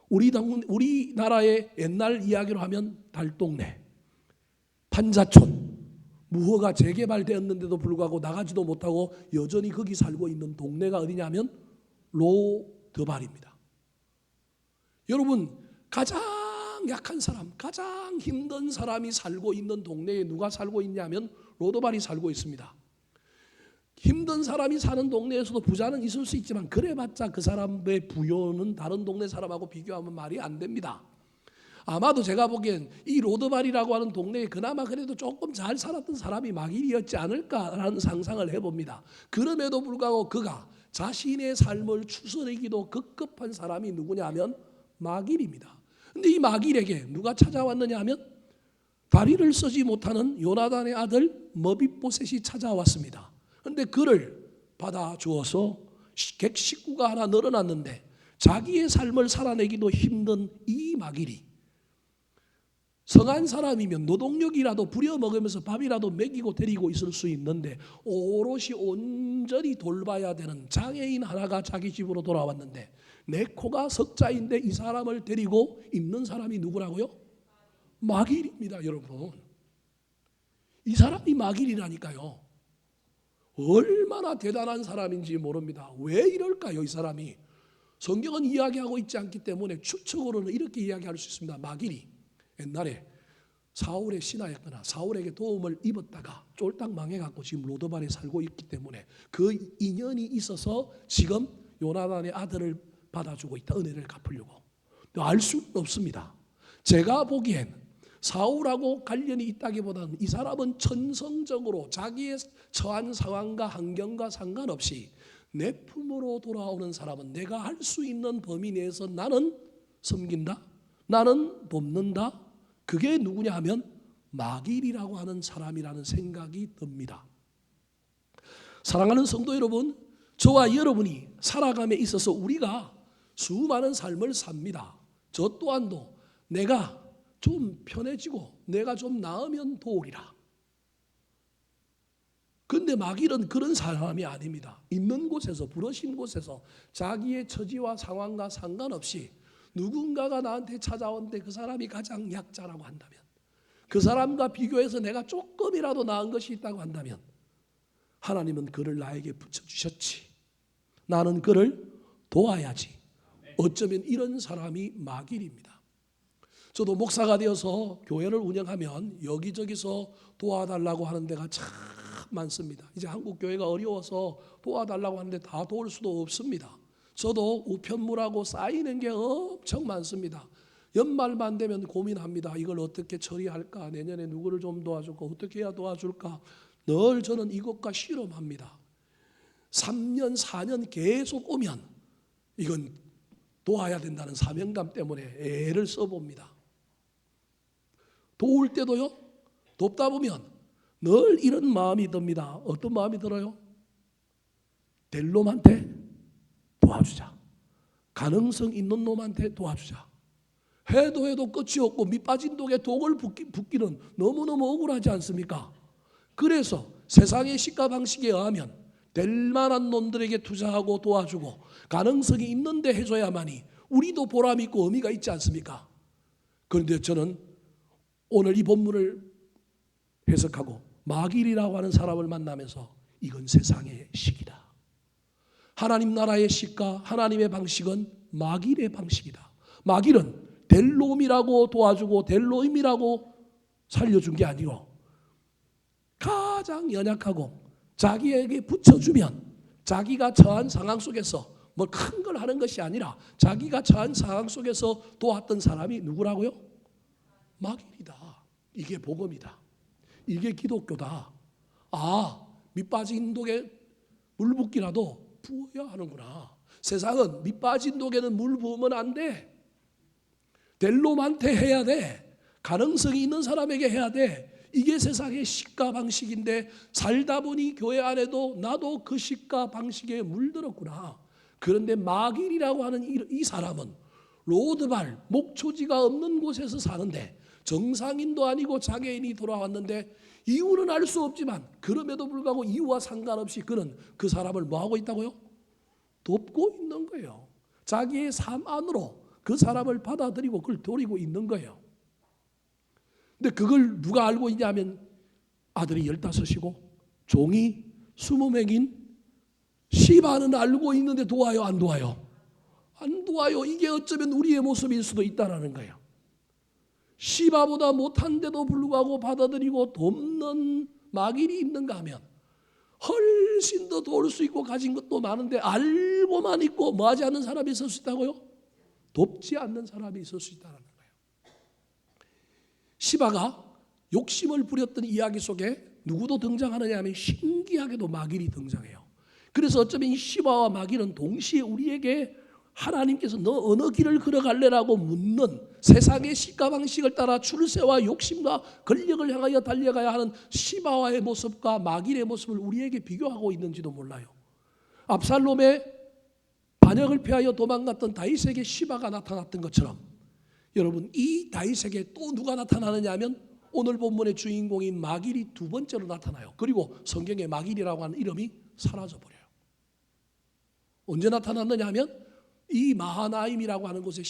우리나라의 옛날 이야기로 하면 달동네, 판자촌, 무허가 재개발되었는데도 불구하고 나가지도 못하고 여전히 거기 살고 있는 동네가 어디냐면 로드발입니다. 여러분, 가장 약한 사람, 가장 힘든 사람이 살고 있는 동네에 누가 살고 있냐면 로드발이 살고 있습니다. 힘든 사람이 사는 동네에서도 부자는 있을 수 있지만 그래봤자 그 사람의 부여는 다른 동네 사람하고 비교하면 말이 안 됩니다. 아마도 제가 보기엔 이 로드발이라고 하는 동네에 그나마 그래도 조금 잘 살았던 사람이 마길이었지 않을까라는 상상을 해봅니다. 그럼에도 불구하고 그가 자신의 삶을 추스르기도 급급한 사람이 누구냐 하면 마길입니다. 근데 이 마길에게 누가 찾아왔느냐 하면 다리를 쓰지 못하는 요나단의 아들 머비보셋이 찾아왔습니다. 그런데 그를 받아주어서 객 식구가 하나 늘어났는데 자기의 삶을 살아내기도 힘든 이 마길이 성한 사람이면 노동력이라도 부려먹으면서 밥이라도 먹이고 데리고 있을 수 있는데 오롯이 온전히 돌봐야 되는 장애인 하나가 자기 집으로 돌아왔는데 내 코가 석자인데 이 사람을 데리고 있는 사람이 누구라고요? 마길입니다. 여러분, 이 사람이 마길이라니까요. 얼마나 대단한 사람인지 모릅니다. 왜 이럴까요? 이 사람이 성경은 이야기하고 있지 않기 때문에 추측으로는 이렇게 이야기할 수 있습니다. 마길이 옛날에 사울의 신하였거나 사울에게 도움을 입었다가 쫄딱 망해갖고 지금 로드발에 살고 있기 때문에 그 인연이 있어서 지금 요나단의 아들을 받아주고 있다. 은혜를 갚으려고. 알 수는 없습니다. 제가 보기엔 사울하고 관련이 있다기보다는 이 사람은 천성적으로 자기의 처한 상황과 환경과 상관없이 내 품으로 돌아오는 사람은 내가 할 수 있는 범위 내에서 나는 섬긴다, 나는 돕는다. 그게 누구냐 하면 마길이라고 하는 사람이라는 생각이 듭니다. 사랑하는 성도 여러분, 저와 여러분이 살아감에 있어서 우리가 수많은 삶을 삽니다. 저 또한도 내가 좀 편해지고 내가 좀 나으면 도우리라. 그런데 마길은 그런 사람이 아닙니다. 있는 곳에서, 부러진 곳에서 자기의 처지와 상황과 상관없이 누군가가 나한테 찾아오는데 그 사람이 가장 약자라고 한다면, 그 사람과 비교해서 내가 조금이라도 나은 것이 있다고 한다면 하나님은 그를 나에게 붙여주셨지, 나는 그를 도와야지. 어쩌면 이런 사람이 마길입니다. 저도 목사가 되어서 교회를 운영하면 여기저기서 도와달라고 하는 데가 참 많습니다. 이제 한국 교회가 어려워서 도와달라고 하는데 다 도울 수도 없습니다. 저도 우편물하고 쌓이는 게 엄청 많습니다. 연말만 되면 고민합니다. 이걸 어떻게 처리할까? 내년에 누구를 좀 도와줄까? 어떻게 해야 도와줄까? 늘 저는 이것과 실험합니다. 3년, 4년 계속 오면 이건 도와야 된다는 사명감 때문에 애를 써봅니다. 도울 때도요, 돕다 보면 늘 이런 마음이 듭니다. 어떤 마음이 들어요? 될 놈한테 도와주자. 가능성 있는 놈한테 도와주자. 해도 끝이 없고 밑빠진 독에 독을 붓기는 너무너무 억울하지 않습니까? 그래서 세상의 시가 방식에 의하면 될 만한 놈들에게 투자하고 도와주고 가능성이 있는데 해줘야만이 우리도 보람 있고 의미가 있지 않습니까? 그런데 저는 오늘 이 본문을 해석하고 마길이라고 하는 사람을 만나면서 이건 세상의 식이다. 하나님 나라의 식과 하나님의 방식은 마길의 방식이다. 마길은 될 놈이라고 도와주고 될 놈이라고 살려준 게 아니고 가장 연약하고 자기에게 붙여주면 자기가 처한 상황 속에서 뭐 큰 걸 하는 것이 아니라 자기가 처한 상황 속에서 도왔던 사람이 누구라고요? 마길이다. 이게 복음이다. 이게 기독교다. 아, 밑빠진 독에 물 붓기라도 부어야 하는구나. 세상은 밑빠진 독에는 물 부으면 안 돼. 될 놈한테 해야 돼. 가능성이 있는 사람에게 해야 돼. 이게 세상의 식과 방식인데 살다 보니 교회 안에도 나도 그 식과 방식에 물들었구나. 그런데 마길이라고 하는 이 사람은 로드발, 목초지가 없는 곳에서 사는데 정상인도 아니고 장애인이 돌아왔는데 이유는 알 수 없지만 그럼에도 불구하고 이유와 상관없이 그는 그 사람을 뭐하고 있다고요? 돕고 있는 거예요. 자기의 삶 안으로 그 사람을 받아들이고 그걸 돌리고 있는 거예요. 근데 그걸 누가 알고 있냐면 아들이 15이고 종이 20명인 시바는 알고 있는데 도와요? 안 도와요? 안 도와요. 이게 어쩌면 우리의 모습일 수도 있다는 거예요. 시바보다 못한데도 불구하고 받아들이고 돕는 마길이 있는가 하면 훨씬 더 도울 수 있고 가진 것도 많은데 알고만 있고 뭐하지 않는 사람이 있을 수 있다고요? 돕지 않는 사람이 있을 수 있다는 거예요. 시바가 욕심을 부렸던 이야기 속에 누구도 등장하느냐 하면 신기하게도 마길이 등장해요. 그래서 어쩌면 이 시바와 마길은 동시에 우리에게 하나님께서 너 어느 길을 걸어갈래라고 묻는 세상의 시가 방식을 따라 출세와 욕심과 권력을 향하여 달려가야 하는 시바와의 모습과 마길의 모습을 우리에게 비교하고 있는지도 몰라요. 압살롬의 반역을 피하여 도망갔던 다윗에게 시바가 나타났던 것처럼 여러분 이 다윗에게 또 누가 나타나느냐 하면 오늘 본문의 주인공인 마길이 두 번째로 나타나요. 그리고 성경에 마길이라고 하는 이름이 사라져버려요. 언제 나타났느냐 하면 이 마하나임이라고 하는 곳에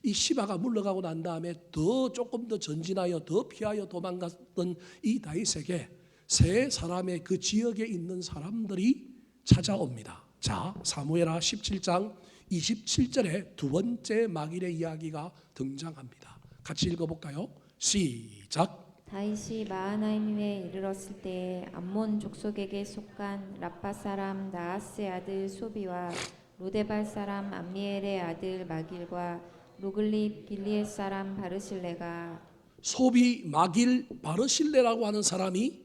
이 시바가 물러가고 난 다음에 더 조금 더 전진하여 더 피하여 도망갔던 이 다윗에게 세 사람의 그 지역에 있는 사람들이 찾아옵니다. 자, 사무엘하 17장 27절에 두 번째 마길의 이야기가 등장합니다. 같이 읽어볼까요? 시작. 다윗이 마하나임에 이르렀을 때에 암몬 족속에게 속한 라빠 사람 나하스의 아들 소비와 로데발 사람 암미엘의 아들 마길과 로글립 길리앗 사람 바르실레가 소비 마길 바르실레라고 하는 사람이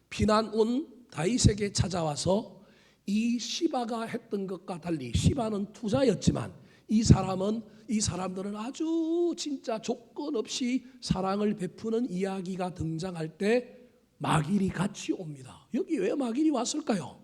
피난 온 다윗에게 찾아와서 이 시바가 했던 것과 달리 시바는 투자였지만 이 사람들은 아주 진짜 조건 없이 사랑을 베푸는 이야기가 등장할 때 마길이 같이 옵니다. 여기 왜 마길이 왔을까요?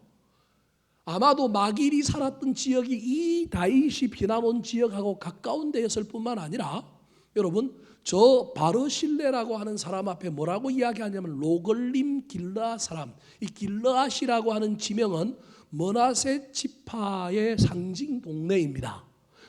아마도 마길이 살았던 지역이 이 다윗이 피난 온 지역하고 가까운 데였을 뿐만 아니라 여러분 저 바르실레라고 하는 사람 앞에 뭐라고 이야기하냐면 로글림 길르앗 사람, 이 길르앗이라고 하는 지명은 므낫세 지파의 상징 동네입니다.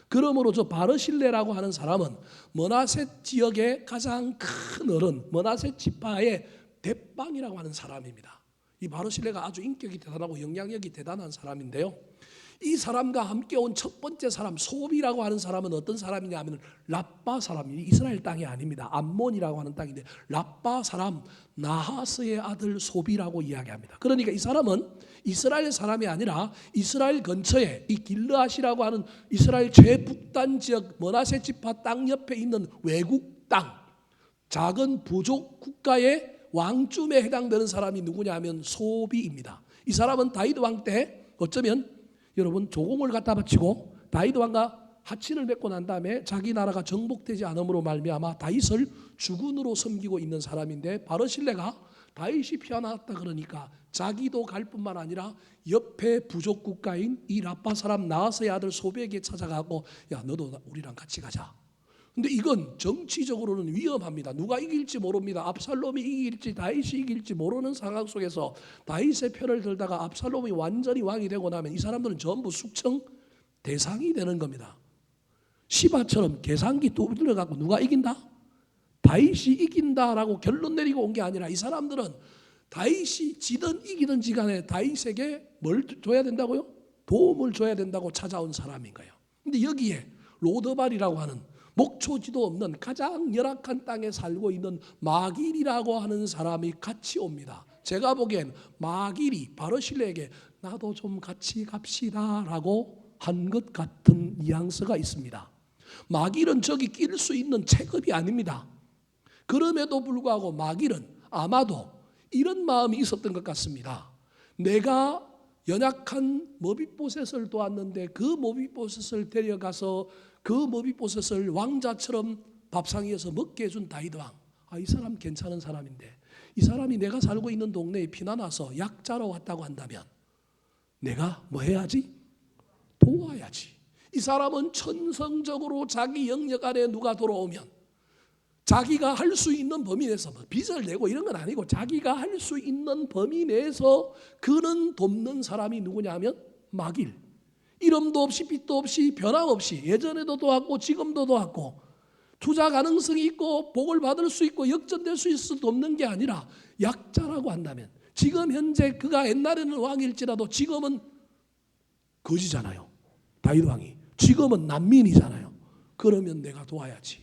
그러므로 저 바르실레라고 하는 사람은 므낫세 지역의 가장 큰 어른, 므낫세 지파의 대빵이라고 하는 사람입니다. 이 바르실레가 아주 인격이 대단하고 영향력이 대단한 사람인데요. 이 사람과 함께 온 첫 번째 사람 소비라고 하는 사람은 어떤 사람이냐 하면 라빠 사람이 이스라엘 땅이 아닙니다. 암몬이라고 하는 땅인데 라빠 사람 나하스의 아들 소비라고 이야기합니다. 그러니까 이 사람은 이스라엘 사람이 아니라 이스라엘 근처에 이 길르앗이라고 하는 이스라엘 최북단 지역 므낫세 지파 땅 옆에 있는 외국 땅 작은 부족 국가의 왕쯤에 해당되는 사람이 누구냐 하면 소비입니다. 이 사람은 다윗 왕 때 어쩌면 여러분 조공을 갖다 바치고 다윗 왕과 하친을 맺고 난 다음에 자기 나라가 정복되지 않음으로 말미암아 다윗을 주군으로 섬기고 있는 사람인데 바르실레가 다윗이 피어났다 그러니까 자기도 갈 뿐만 아니라 옆에 부족 국가인 이 라빠 사람 나하스의 아들 소백에게 찾아가고 야 너도 우리랑 같이 가자. 근데 이건 정치적으로는 위험합니다. 누가 이길지 모릅니다. 압살롬이 이길지 다윗이 이길지 모르는 상황 속에서 다윗의 편을 들다가 압살롬이 완전히 왕이 되고 나면 이 사람들은 전부 숙청 대상이 되는 겁니다. 시바처럼 계산기 두드려갖고 누가 이긴다? 다윗이 이긴다라고 결론 내리고 온 게 아니라 이 사람들은 다윗이 지든 이기든지 간에 다윗에게 뭘 줘야 된다고요? 도움을 줘야 된다고 찾아온 사람인 거예요. 근데 여기에 로드발이라고 하는 목초지도 없는 가장 열악한 땅에 살고 있는 마길이라고 하는 사람이 같이 옵니다. 제가 보기엔 마길이 바르실레에게 나도 좀 같이 갑시다라고 한 것 같은 뉘앙스가 있습니다. 마길은 저기 낄 수 있는 체급이 아닙니다. 그럼에도 불구하고 마길은 아마도 이런 마음이 있었던 것 같습니다. 내가 연약한 머비보셋을 도왔는데 그 머비보셋을 데려가서 그 머비보셋을 왕자처럼 밥상 위에서 먹게 해준 다윗 왕. 이 사람 괜찮은 사람인데 이 사람이 내가 살고 있는 동네에 피난와서 약자로 왔다고 한다면 내가 뭐 해야지? 도와야지. 이 사람은 천성적으로 자기 영역 안에 누가 돌아오면 자기가 할 수 있는 범위 내에서 뭐 빚을 내고 이런 건 아니고 자기가 할 수 있는 범위 내에서 그는 돕는 사람이 누구냐면 마길. 이름도 없이 빚도 없이 변함없이 예전에도 도왔고 지금도 도왔고 투자 가능성이 있고 복을 받을 수 있고 역전될 수 있을 수도 없는 게 아니라 약자라고 한다면 지금 현재 그가 옛날에는 왕일지라도 지금은 거지잖아요. 다윗 왕이 지금은 난민이잖아요. 그러면 내가 도와야지.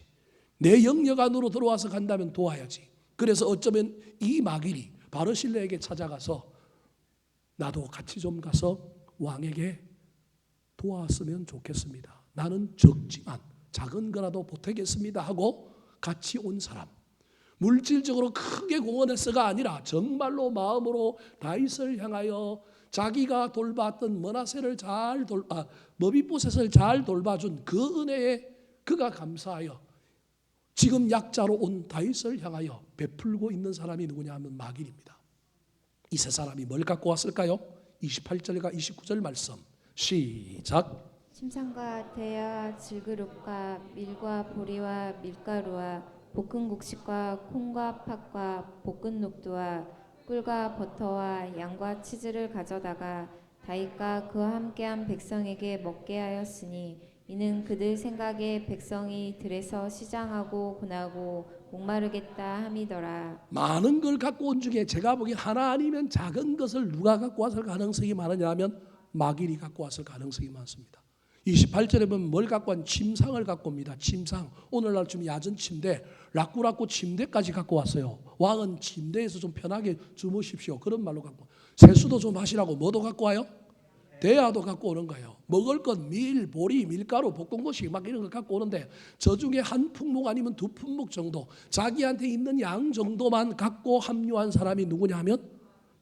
내 영역 안으로 들어와서 간다면 도와야지. 그래서 어쩌면 이 마길이 바르실레에게 찾아가서 나도 같이 좀 가서 왕에게 도왔으면 좋겠습니다. 나는 적지만 작은 거라도 보태겠습니다 하고 같이 온 사람. 물질적으로 크게 공헌해서가 아니라 정말로 마음으로 다윗을 향하여 자기가 돌봤던 머비보셋을 잘 돌봐준 그 은혜에 그가 감사하여 지금 약자로 온 다윗을 향하여 베풀고 있는 사람이 누구냐 하면 마길입니다. 이 세 사람이 뭘 갖고 왔을까요? 28절과 29절 말씀 시작. 침상과 대야 질그릇과 밀과 보리와 밀가루와 볶은 곡식과 콩과 팥과 볶은 녹두와 꿀과 버터와 양과 치즈를 가져다가 다윗과 그와 함께한 백성에게 먹게 하였으니 이는 그들 생각에 백성이 들에서 시장하고 고나고 목마르겠다 함이더라. 많은 걸 갖고 온 중에 제가 보기엔 하나 아니면 작은 것을 누가 갖고 왔을 가능성이 많으냐 하면 마길이 갖고 왔을 가능성이 많습니다. 28절에 보면 뭘 갖고 왔냐? 침상을 갖고 옵니다. 침상. 오늘날 좀 얕은 침대, 라꾸라꾸 침대까지 갖고 왔어요. 왕은 침대에서 좀 편하게 주무십시오. 그런 말로 갖고. 세수도 좀 하시라고 뭐도 갖고 와요? 대야도 갖고 오는 거예요. 먹을 것 밀, 보리, 밀가루, 볶은 것이 막 이런 걸 갖고 오는데 저 중에 한 품목 아니면 두 품목 정도 자기한테 있는 양 정도만 갖고 합류한 사람이 누구냐 하면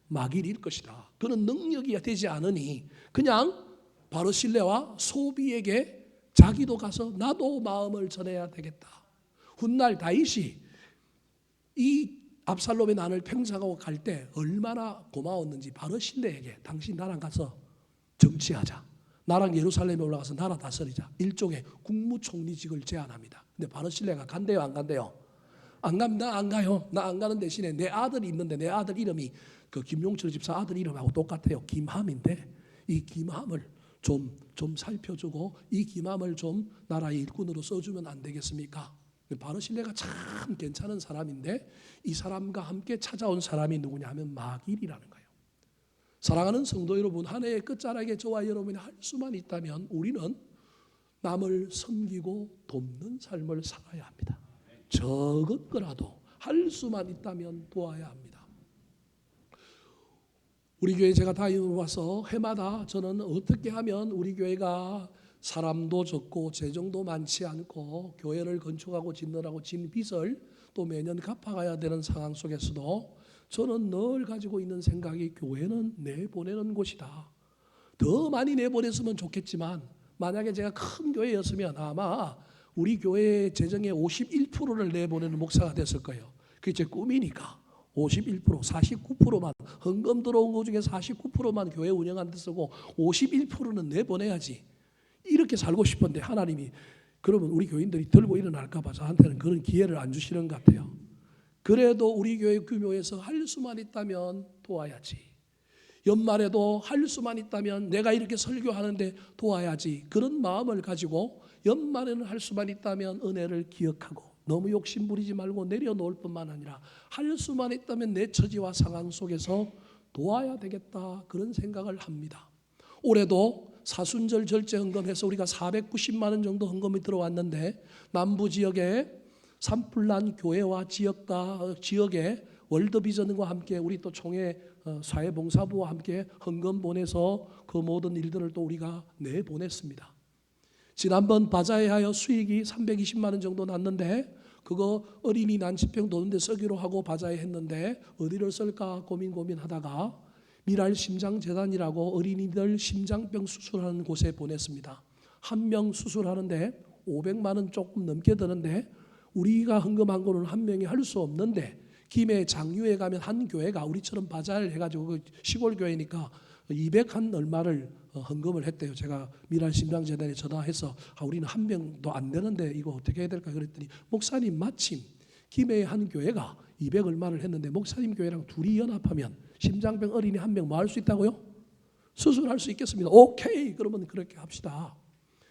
마길일 것이다. 그는 능력이 되지 않으니 그냥 바르실레와 소비에게 자기도 가서 나도 마음을 전해야 되겠다. 훗날 다윗이 이 압살롬의 난을 평정하고 갈 때 얼마나 고마웠는지 바르실레에게 당신 나랑 가서 정치하자. 나랑 예루살렘에 올라가서 나라 다스리자. 일종의 국무총리직을 제안합니다. 근데 바르실레가 간대요, 안 간대요? 안 갑니다. 안 가요. 나 안 가는 대신에 내 아들이 있는데 내 아들 이름이 그 김용철 집사 아들 이름하고 똑같아요. 김함인데 이 김함을 좀 살펴주고 이 김함을 좀 나라의 일꾼으로 써주면 안 되겠습니까? 바르실레가 참 괜찮은 사람인데 이 사람과 함께 찾아온 사람이 누구냐 하면 마길이라는 거예요. 사랑하는 성도 여러분, 한 해의 끝자락에 저와 여러분이 할 수만 있다면 우리는 남을 섬기고 돕는 삶을 살아야 합니다. 적은 거라도 할 수만 있다면 도와야 합니다. 우리 교회 제가 다녀와서 해마다 저는 어떻게 하면 우리 교회가 사람도 적고 재정도 많지 않고 교회를 건축하고 짓느라고 진 빚을 또 매년 갚아가야 되는 상황 속에서도 저는 늘 가지고 있는 생각이 교회는 내보내는 곳이다. 더 많이 내보냈으면 좋겠지만 만약에 제가 큰 교회였으면 아마 우리 교회 재정의 51%를 내보내는 목사가 됐을 거예요. 그게 제 꿈이니까 51%, 49%만 헌금 들어온 것 중에 49%만 교회 운영하는 데 쓰고 51%는 내보내야지. 이렇게 살고 싶은데 하나님이 그러면 우리 교인들이 들고 일어날까 봐 저한테는 그런 기회를 안 주시는 것 같아요. 그래도 우리 교회 규모에서 할 수만 있다면 도와야지. 연말에도 할 수만 있다면 내가 이렇게 설교하는데 도와야지. 그런 마음을 가지고 연말에는 할 수만 있다면 은혜를 기억하고 너무 욕심 부리지 말고 내려놓을 뿐만 아니라 할 수만 있다면 내 처지와 상황 속에서 도와야 되겠다, 그런 생각을 합니다. 올해도 사순절 절제 헌금해서 우리가 490만 원 정도 헌금이 들어왔는데 남부 지역에 산불난 교회와 지역의 월드비전과 함께 우리 또 총회 사회봉사부와 함께 헌금 보내서 그 모든 일들을 또 우리가 내보냈습니다. 지난번 바자회 하여 수익이 320만 원 정도 났는데 그거 어린이 난치병 도는데 쓰기로 하고 바자회 했는데 어디를 쓸까 고민하다가 미랄 심장재단이라고 어린이들 심장병 수술하는 곳에 보냈습니다. 한 명 수술하는데 500만 원 조금 넘게 드는데 우리가 헌금한 거는 한 명이 할 수 없는데 김해 장유에 가면 한 교회가 우리처럼 바자회를 해가지고 그 시골 교회니까 200한 얼마를 헌금을 했대요. 제가 미랄 심장재단에 전화해서 우리는 한 명도 안 되는데 이거 어떻게 해야 될까 그랬더니 목사님 마침 김해의 한 교회가 200 얼마를 했는데 목사님 교회랑 둘이 연합하면 심장병 어린이 한 명 뭐 할 수 있다고요? 수술할 수 있겠습니다. 오케이, 그러면 그렇게 합시다.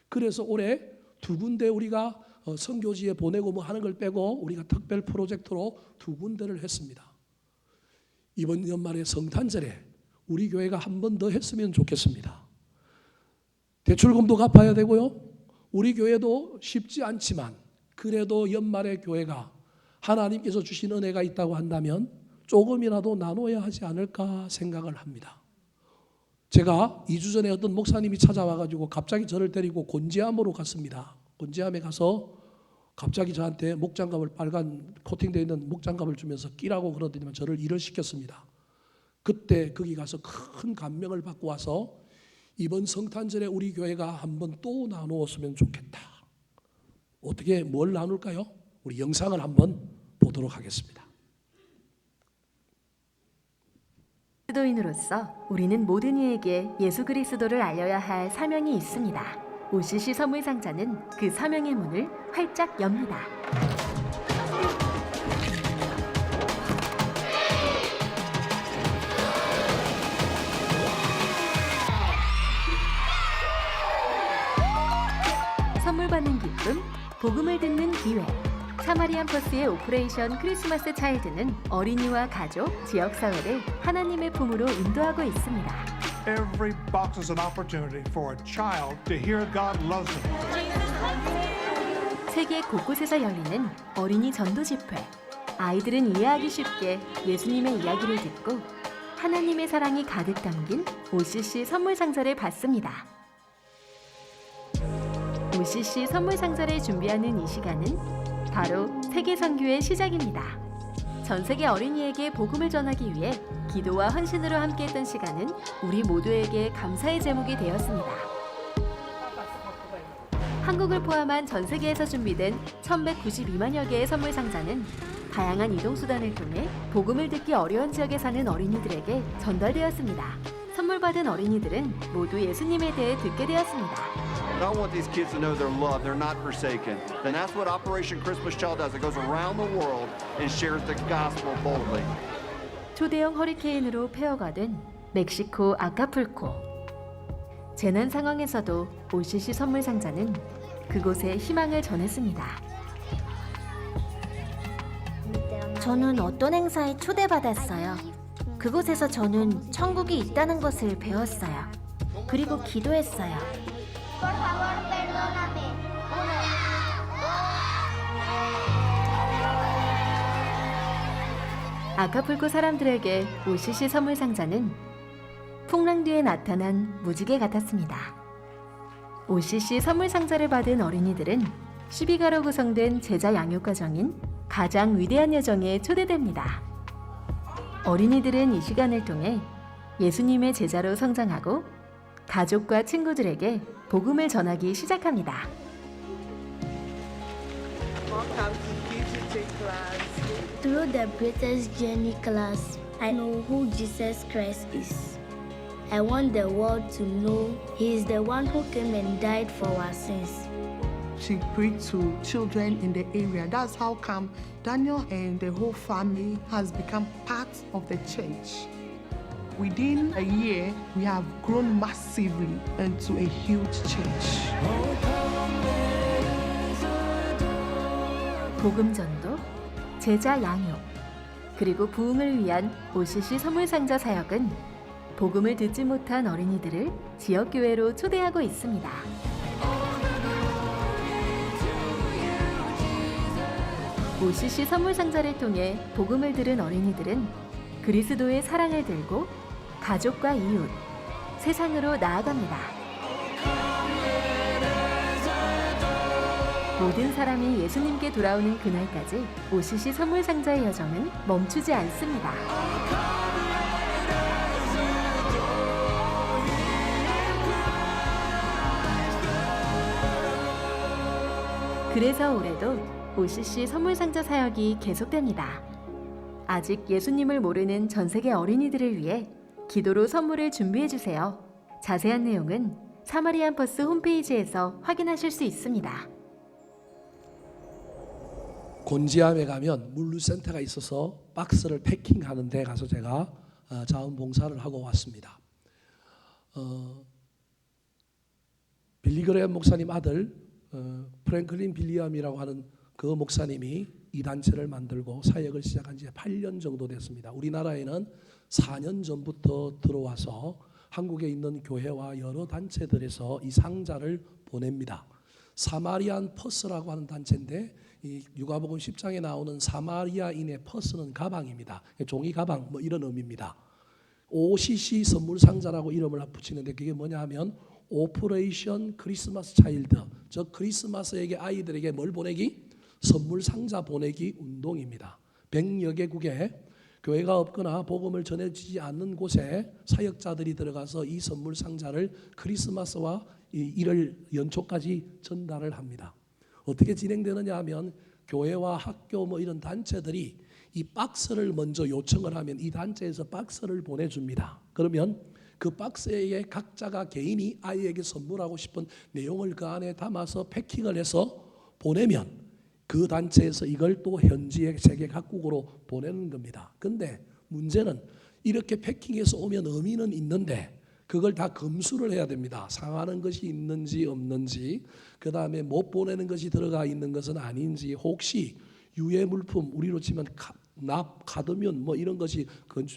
그래서 올해 2군데 우리가 선교지에 보내고 뭐 하는 걸 빼고 우리가 특별 프로젝트로 2군데를 했습니다. 이번 연말에 성탄절에 우리 교회가 한 번 더 했으면 좋겠습니다. 대출금도 갚아야 되고요. 우리 교회도 쉽지 않지만 그래도 연말에 교회가 하나님께서 주신 은혜가 있다고 한다면 조금이라도 나눠야 하지 않을까 생각을 합니다. 제가 2주 전에 어떤 목사님이 찾아와가지고 갑자기 저를 데리고 곤지암으로 갔습니다. 곤지암에 가서 갑자기 저한테 목장갑을 빨간 코팅되어 있는 목장갑을 주면서 끼라고 그러더니만 저를 일을 시켰습니다. 그때 거기 가서 큰 감명을 받고 와서 이번 성탄절에 우리 교회가 한번 또 나누었으면 좋겠다. 어떻게 뭘 나눌까요? 우리 영상을 한번 보도록 하겠습니다. 그리스도인으로서 우리는 모든 이에게 예수 그리스도를 알려야 할 사명이 있습니다. OCC 선물상자는 그 사명의 문을 활짝 엽니다. 선물 받는 기쁨, 복음을 듣는 기회. 사마리안 퍼스의 오퍼레이션 크리스마스 차일드는 어린이와 가족, 지역사회를 하나님의 품으로 인도하고 있습니다. Every box is an opportunity for a child to hear God loves them. 세계 곳곳에서 열리는 어린이 전도 집회. 아이들은 이해하기 쉽게 예수님의 이야기를 듣고 하나님의 사랑이 가득 담긴 OCC 선물 상자를 받습니다. OCC 선물 상자를 준비하는 이 시간은 바로 세계 선교의 시작입니다. 전 세계 어린이에게 복음을 전하기 위해 기도와 헌신으로 함께했던 시간은 우리 모두에게 감사의 제목이 되었습니다. 한국을 포함한 전 세계에서 준비된 1,192만여 개의 선물 상자는 다양한 이동수단을 통해 복음을 듣기 어려운 지역에 사는 어린이들에게 전달되었습니다. 선물 받은 어린이들은 모두 예수님에 대해 듣게 되었습니다. I want these kids to know they're loved, they're not forsaken. Then that's what Operation Christmas Child does. It goes around the world and shares the gospel boldly. 초대형 허리케인으로 폐허가 된 멕시코 아카풀코. 재난 상황에서도 OCC 선물 상자는 그곳에 희망을 전했습니다. 저는 어떤 행사에 초대받았어요. 그곳에서 저는 천국이 있다는 것을 배웠어요. 그리고 기도했어요. 아카풀코 사람들에게 OCC 선물 상자는 풍랑 뒤에 나타난 무지개 같았습니다. OCC 선물 상자를 받은 어린이들은 12가로 구성된 제자 양육 과정인 가장 위대한 여정에 초대됩니다. 어린이들은 이 시간을 통해 예수님의 제자로 성장하고 가족과 친구들에게 복음을 전하기 시작합니다. Mom has this Through the Greatest Journey class, I know who Jesus Christ is. I want the world to know He is the one who came and died for our sins. She preached to children in the area. That's how come Daniel and the whole family has become part of the church. Within a year, we have grown massively into a huge church. 복음 전도, 제자 양육, 그리고 부흥을 위한 OCC 선물 상자 사역은 복음을 듣지 못한 어린이들을 지역 교회로 초대하고 있습니다. OCC 선물 상자를 통해 복음을 들은 어린이들은 그리스도의 사랑을 들고 가족과 이웃, 세상으로 나아갑니다. 모든 사람이 예수님께 돌아오는 그날까지 OCC 선물 상자의 여정은 멈추지 않습니다. 그래서 올해도 OCC 선물 상자 사역이 계속됩니다. 아직 예수님을 모르는 전 세계 어린이들을 위해 기도로 선물을 준비해 주세요. 자세한 내용은 사마리안 퍼스 홈페이지에서 확인하실 수 있습니다. 곤지암에 가면 물류센터가 있어서 박스를 패킹하는 데 가서 제가 자원봉사를 하고 왔습니다. 빌리그레엄 목사님 아들 프랭클린 빌리암이라고 하는 그 목사님이 이 단체를 만들고 사역을 시작한 지 8년 정도 됐습니다. 우리나라에는 4년 전부터 들어와서 한국에 있는 교회와 여러 단체들에서 이 상자를 보냅니다. 사마리안 퍼스라고 하는 단체인데 이 누가복음 10장에 나오는 사마리아인의 퍼스는 가방입니다. 종이 가방 뭐 이런 의미입니다. OCC 선물 상자라고 이름을 붙이는데 그게 뭐냐 하면 오퍼레이션 크리스마스 차일드, 저 크리스마스에게 아이들에게 뭘 보내기? 선물 상자 보내기 운동입니다. 100여 개국에 교회가 없거나 복음을 전해지지 않는 곳에 사역자들이 들어가서 이 선물 상자를 크리스마스와 1월 연초까지 전달을 합니다. 어떻게 진행되느냐 하면 교회와 학교 뭐 이런 단체들이 이 박스를 먼저 요청을 하면 이 단체에서 박스를 보내줍니다. 그러면 그 박스에 각자가 개인이 아이에게 선물하고 싶은 내용을 그 안에 담아서 패킹을 해서 보내면 그 단체에서 이걸 또 현지의 세계 각국으로 보내는 겁니다. 근데 문제는 이렇게 패킹해서 오면 의미는 있는데 그걸 다 검수를 해야 됩니다. 상하는 것이 있는지 없는지, 그 다음에 못 보내는 것이 들어가 있는 것은 아닌지, 혹시 유해 물품, 우리로 치면 카드뮴 뭐 이런 것이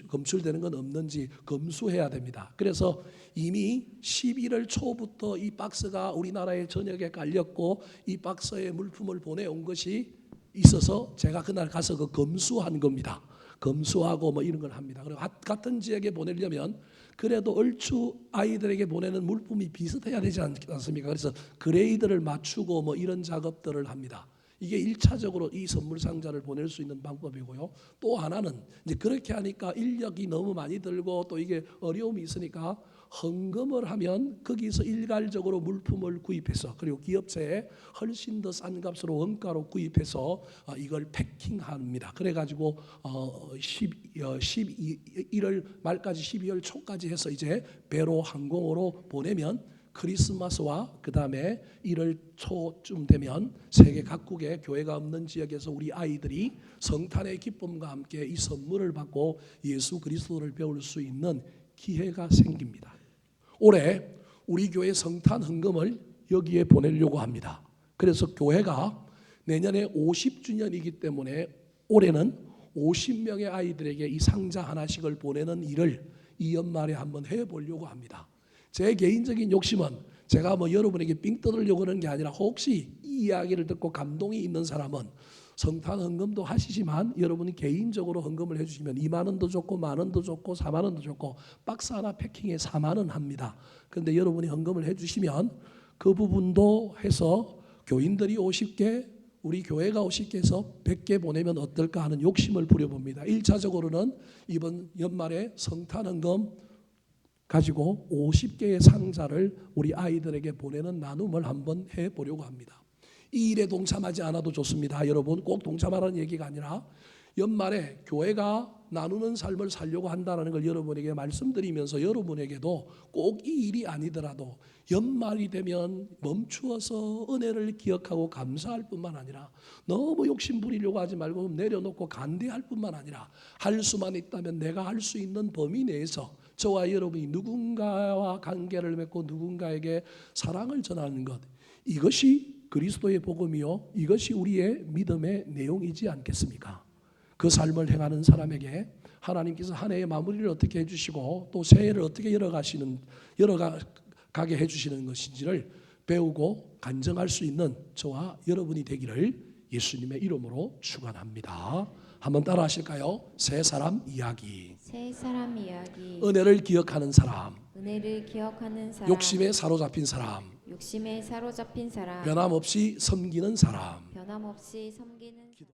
검출되는 건 없는지 검수해야 됩니다. 그래서 이미 11월 초부터 이 박스가 우리나라의 전역에 깔렸고 이 박스에 물품을 보내온 것이 있어서 제가 그날 가서 그 검수한 겁니다. 검수하고 뭐 이런 걸 합니다. 그리고 같은 지역에 보내려면 그래도 얼추 아이들에게 보내는 물품이 비슷해야 되지 않습니까? 그래서 그레이드를 맞추고 뭐 이런 작업들을 합니다. 이게 1차적으로 이 선물 상자를 보낼 수 있는 방법이고요. 또 하나는 이제 그렇게 하니까 인력이 너무 많이 들고 또 이게 어려움이 있으니까 헌금을 하면 거기서 일괄적으로 물품을 구입해서 그리고 기업체에 훨씬 더 싼 값으로 원가로 구입해서 이걸 패킹합니다. 그래가지고 1월 말까지 12월 초까지 해서 이제 배로 항공으로 보내면 크리스마스와 그 다음에 1월 초쯤 되면 세계 각국의 교회가 없는 지역에서 우리 아이들이 성탄의 기쁨과 함께 이 선물을 받고 예수 그리스도를 배울 수 있는 기회가 생깁니다. 올해 우리 교회 성탄 헌금을 여기에 보내려고 합니다. 그래서 교회가 내년에 50주년이기 때문에 올해는 50명의 아이들에게 이 상자 하나씩을 보내는 일을 이 연말에 한번 해보려고 합니다. 제 개인적인 욕심은 제가 뭐 여러분에게 삥 뜯으려고 하는 게 아니라 혹시 이 이야기를 듣고 감동이 있는 사람은 성탄 헌금도 하시지만 여러분이 개인적으로 헌금을 해주시면 2만 원도 좋고 1만 원도 좋고 4만 원도 좋고 박스 하나 패킹에 4만 원 합니다. 그런데 여러분이 헌금을 해주시면 그 부분도 해서 교인들이 50개 우리 교회가 50개 해서 100개 보내면 어떨까 하는 욕심을 부려봅니다. 1차적으로는 이번 연말에 성탄 헌금 가지고 50개의 상자를 우리 아이들에게 보내는 나눔을 한번 해보려고 합니다. 이 일에 동참하지 않아도 좋습니다. 여러분 꼭 동참하라는 얘기가 아니라 연말에 교회가 나누는 삶을 살려고 한다는 걸 여러분에게 말씀드리면서 여러분에게도 꼭 이 일이 아니더라도 연말이 되면 멈추어서 은혜를 기억하고 감사할 뿐만 아니라 너무 욕심 부리려고 하지 말고 내려놓고 간대할 뿐만 아니라 할 수만 있다면 내가 할 수 있는 범위 내에서 저와 여러분이 누군가와 관계를 맺고 누군가에게 사랑을 전하는 것, 이것이 그리스도의 복음이요, 이것이 우리의 믿음의 내용이지 않겠습니까? 그 삶을 행하는 사람에게 하나님께서 한 해의 마무리를 어떻게 해주시고 또 새해를 어떻게 열어가게 해주시는 것인지를 배우고 간증할 수 있는 저와 여러분이 되기를 예수님의 이름으로 축원합니다. 한번 따라 하실까요? 새 사람 이야기. 새 사람 이야기. 은혜를 기억하는 사람. 은혜를 기억하는 사람. 욕심에 사로잡힌 사람. 욕심에 사로잡힌 사람. 변함없이 섬기는 사람. 변함없이 섬기는 사람.